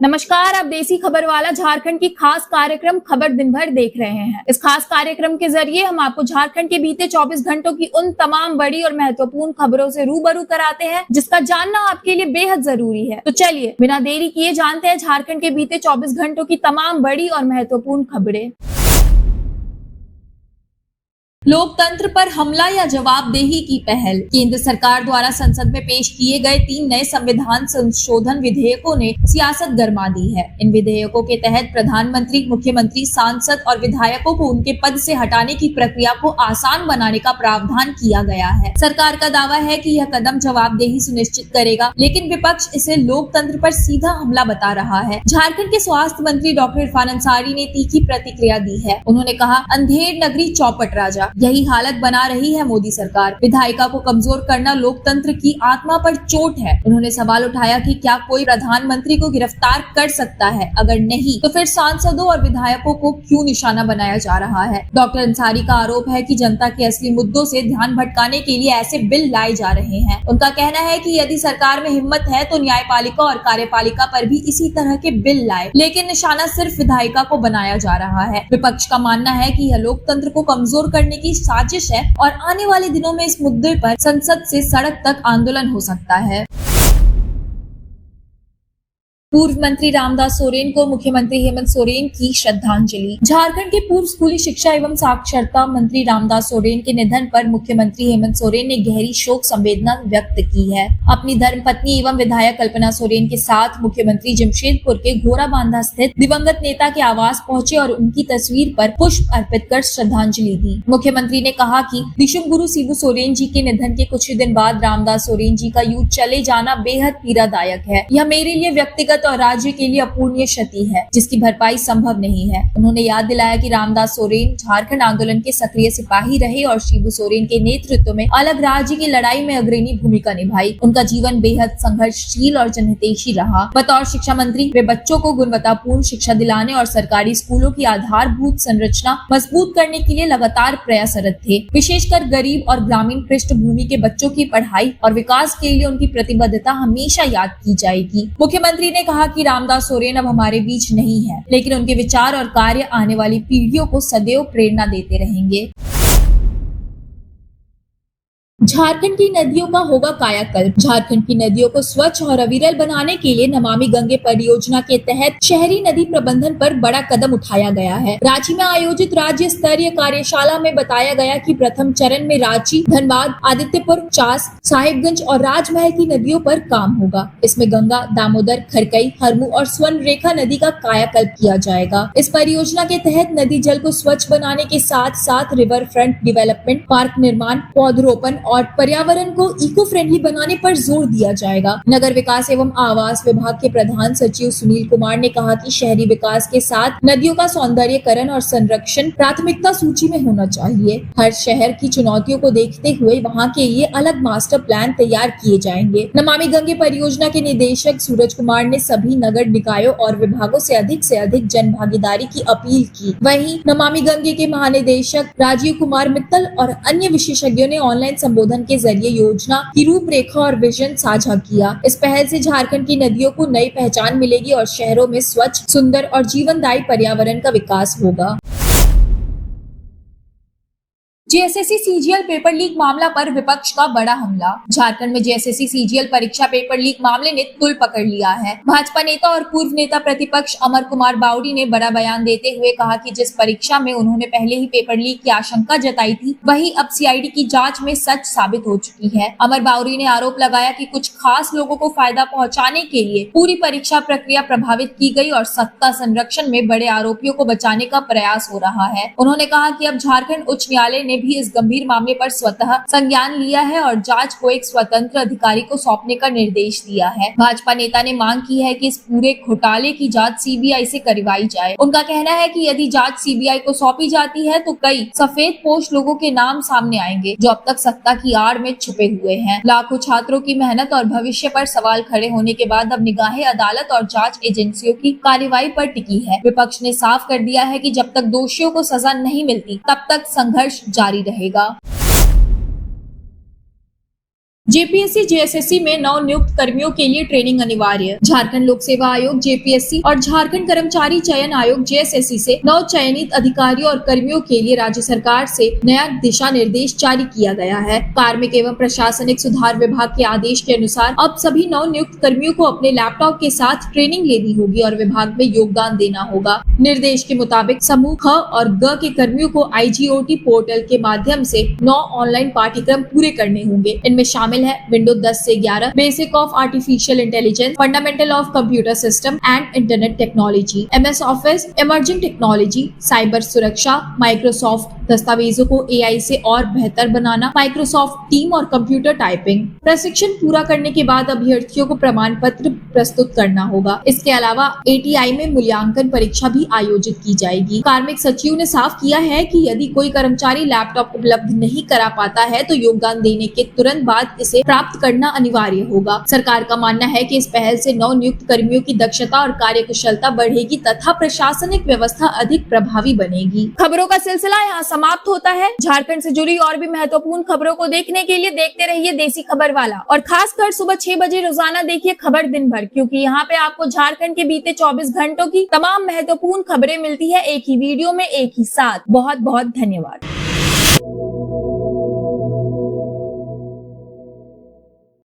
नमस्कार, आप देसी खबर वाला झारखंड की खास कार्यक्रम खबर दिन भर देख रहे हैं। इस खास कार्यक्रम के जरिए हम आपको झारखंड के बीते 24 घंटों की उन तमाम बड़ी और महत्वपूर्ण खबरों से रूबरू कराते हैं जिसका जानना आपके लिए बेहद जरूरी है। तो चलिए बिना देरी किए जानते हैं झारखंड के बीते 24 घंटों की तमाम बड़ी और महत्वपूर्ण खबरें। लोकतंत्र पर हमला या जवाबदेही की पहल। केंद्र सरकार द्वारा संसद में पेश किए गए 3 नए संविधान संशोधन विधेयकों ने सियासत गरमा दी है। इन विधेयकों के तहत प्रधानमंत्री, मुख्यमंत्री, सांसद और विधायकों को उनके पद से हटाने की प्रक्रिया को आसान बनाने का प्रावधान किया गया है। सरकार का दावा है कि यह कदम जवाबदेही सुनिश्चित करेगा, लेकिन विपक्ष इसे लोकतंत्र पर सीधा हमला बता रहा है। झारखंड के स्वास्थ्य मंत्री डॉक्टर इरफान अंसारी ने तीखी प्रतिक्रिया दी है। उन्होंने कहा, अंधेर नगरी चौपट राजा, यही हालत बना रही है मोदी सरकार। विधायिका को कमजोर करना लोकतंत्र की आत्मा पर चोट है। उन्होंने सवाल उठाया कि क्या कोई प्रधानमंत्री को गिरफ्तार कर सकता है? अगर नहीं तो फिर सांसदों और विधायकों को क्यों निशाना बनाया जा रहा है? डॉक्टर अंसारी का आरोप है कि जनता के असली मुद्दों से ध्यान भटकाने के लिए ऐसे बिल लाए जा रहे हैं। उनका कहना है कि यदि सरकार में हिम्मत है तो न्यायपालिका और कार्यपालिका पर भी इसी तरह के बिल लाए, लेकिन निशाना सिर्फ विधायिका को बनाया जा रहा है। विपक्ष का मानना है कि यह लोकतंत्र को कमजोर करने की साजिश है और आने वाले दिनों में इस मुद्दे पर संसद से सड़क तक आंदोलन हो सकता है। पूर्व मंत्री रामदास सोरेन को मुख्यमंत्री हेमंत सोरेन की श्रद्धांजलि। झारखंड के पूर्व स्कूली शिक्षा एवं साक्षरता मंत्री रामदास सोरेन के निधन पर मुख्यमंत्री हेमंत सोरेन ने गहरी शोक संवेदना व्यक्त की है। अपनी धर्मपत्नी एवं विधायक कल्पना सोरेन के साथ मुख्यमंत्री जमशेदपुर के घोराबांधा स्थित दिवंगत नेता के आवास पहुंचे और उनकी तस्वीर पर पुष्प अर्पित कर श्रद्धांजलि दी। मुख्यमंत्री ने कहा कि विशुम गुरु शिबू सोरेन जी के निधन के कुछ ही दिन बाद रामदास सोरेन जी का यूं चले जाना बेहद पीड़ादायक है। यह मेरे लिए व्यक्तिगत और राज्य के लिए अपूर्णीय क्षति है जिसकी भरपाई संभव नहीं है। उन्होंने याद दिलाया कि रामदास सोरेन झारखंड आंदोलन के सक्रिय सिपाही रहे और शिबू सोरेन के नेतृत्व में अलग राज्य की लड़ाई में अग्रणी भूमिका निभाई। उनका जीवन बेहद संघर्षशील और जनहितैषी रहा। बतौर शिक्षा मंत्री वे बच्चों को गुणवत्तापूर्ण शिक्षा दिलाने और सरकारी स्कूलों की आधारभूत संरचना मजबूत करने के लिए लगातार प्रयासरत थे। विशेषकर गरीब और ग्रामीण पृष्ठभूमि के बच्चों की पढ़ाई और विकास के लिए उनकी प्रतिबद्धता हमेशा याद की जाएगी। मुख्यमंत्री ने कहा कि रामदास सोरेन अब हमारे बीच नहीं है, लेकिन उनके विचार और कार्य आने वाली पीढ़ियों को सदैव प्रेरणा देते रहेंगे। झारखंड की नदियों का होगा कायाकल्प। झारखंड की नदियों को स्वच्छ और अविरल बनाने के लिए नमामि गंगे परियोजना के तहत शहरी नदी प्रबंधन पर बड़ा कदम उठाया गया है। रांची में आयोजित राज्य स्तरीय कार्यशाला में बताया गया कि प्रथम चरण में रांची, धनबाद, आदित्यपुर, चास, साहिबगंज और राजमहल की नदियों पर काम होगा। इसमें गंगा, दामोदर, खरकई, हरमू और स्वर्ण रेखा नदी का कायाकल्प किया जाएगा। इस परियोजना के तहत नदी जल को स्वच्छ बनाने के साथ साथ रिवर फ्रंट डेवलपमेंट, पार्क निर्माण, पौधरोपण और पर्यावरण को इको फ्रेंडली बनाने पर जोर दिया जाएगा। नगर विकास एवं आवास विभाग के प्रधान सचिव सुनील कुमार ने कहा कि शहरी विकास के साथ नदियों का सौंदर्यीकरण और संरक्षण प्राथमिकता सूची में होना चाहिए। हर शहर की चुनौतियों को देखते हुए वहां के लिए अलग मास्टर प्लान तैयार किए जाएंगे। नमामि गंगे परियोजना के निदेशक सूरज कुमार ने सभी नगर निकायों और विभागों से अधिक जन भागीदारी की अपील की। वहीं नमामि गंगे के महानिदेशक राजीव कुमार मित्तल और अन्य विशेषज्ञों ने ऑनलाइन संबोधन के जरिए योजना की रूपरेखा और विजन साझा किया। इस पहल से झारखंड की नदियों को नई पहचान मिलेगी और शहरों में स्वच्छ, सुंदर और जीवनदायी पर्यावरण का विकास होगा। जेएसएससी सीजीएल पेपर लीक मामला पर विपक्ष का बड़ा हमला। झारखंड में जेएसएससी सीजीएल परीक्षा पेपर लीक मामले ने तुल पकड़ लिया है। भाजपा नेता और पूर्व नेता प्रतिपक्ष अमर कुमार बावड़ी ने बड़ा बयान देते हुए कहा कि जिस परीक्षा में उन्होंने पहले ही पेपर लीक की आशंका जताई थी, वही अब सीआईडी की जांच में सच साबित हो चुकी है। अमर बावड़ी ने आरोप लगाया कि कुछ खास लोगों को फायदा पहुंचाने के लिए पूरी परीक्षा प्रक्रिया प्रभावित की गई और सत्ता संरक्षण में बड़े आरोपियों को बचाने का प्रयास हो रहा है। उन्होंने कहा कि अब झारखंड उच्च न्यायालय ने भी इस गंभीर मामले पर स्वतः संज्ञान लिया है और जांच को एक स्वतंत्र अधिकारी को सौंपने का निर्देश दिया है। भाजपा नेता ने मांग की है कि इस पूरे घोटाले की जांच सीबीआई से करवाई जाए। उनका कहना है कि यदि जांच सीबीआई को सौंपी जाती है तो कई सफेदपोश लोगों के नाम सामने आएंगे जो अब तक सत्ता की आड़ में छुपे हुए हैं। लाखों छात्रों की मेहनत और भविष्य पर सवाल खड़े होने के बाद अब निगाहें अदालत और जांच एजेंसियों की कार्रवाई पर टिकी है। विपक्ष ने साफ कर दिया है कि जब तक दोषियों को सजा नहीं मिलती तब तक संघर्ष जारी रहेगा। जेपीएससी जेएसएससी में नव नियुक्त कर्मियों के लिए ट्रेनिंग अनिवार्य। झारखंड लोक सेवा आयोग जेपीएससी और झारखंड कर्मचारी चयन आयोग जेएसएससी से नव चयनित अधिकारियों और कर्मियों के लिए राज्य सरकार से नया दिशा निर्देश जारी किया गया है। कार्मिक एवं प्रशासनिक सुधार विभाग के आदेश के अनुसार अब सभी नव नियुक्त कर्मियों को अपने लैपटॉप के साथ ट्रेनिंग लेनी होगी और विभाग में योगदान देना होगा। निर्देश के मुताबिक समूह ख और ग के कर्मियों को आईजीओटी पोर्टल के माध्यम से 9 ऑनलाइन पाठ्यक्रम पूरे करने होंगे। इनमें शामिल है विंडोज 10 से 11, basic of artificial intelligence, fundamental of computer system and internet technology, MS office, emerging technology, cyber सुरक्षा, माइक्रोसॉफ्ट दस्तावेजों को एआई से और बेहतर बनाना, माइक्रोसॉफ्ट टीम और कंप्यूटर टाइपिंग। प्रशिक्षण पूरा करने के बाद अभ्यर्थियों को प्रमाण पत्र प्रस्तुत करना होगा। इसके अलावा एटीआई में मूल्यांकन परीक्षा भी आयोजित की जाएगी। कार्मिक सचिव ने साफ किया है कि यदि कोई कर्मचारी लैपटॉप उपलब्ध नहीं करा पाता है तो योगदान देने के तुरंत बाद इसे प्राप्त करना अनिवार्य होगा। सरकार का मानना है कि इस पहल से नव नियुक्त कर्मियों की दक्षता और कार्यकुशलता बढ़ेगी तथा प्रशासनिक व्यवस्था अधिक प्रभावी बनेगी। खबरों का सिलसिला यहाँ समाप्त होता है। झारखंड से जुड़ी और भी महत्वपूर्ण खबरों को देखने के लिए देखते रहिए देसी खबर वाला और खासकर सुबह 6 बजे रोजाना देखिए खबर दिन भर, क्योंकि यहाँ पे आपको झारखंड के बीते 24 घंटों की तमाम महत्वपूर्ण खबरें मिलती है एक ही वीडियो में एक ही साथ। बहुत बहुत धन्यवाद।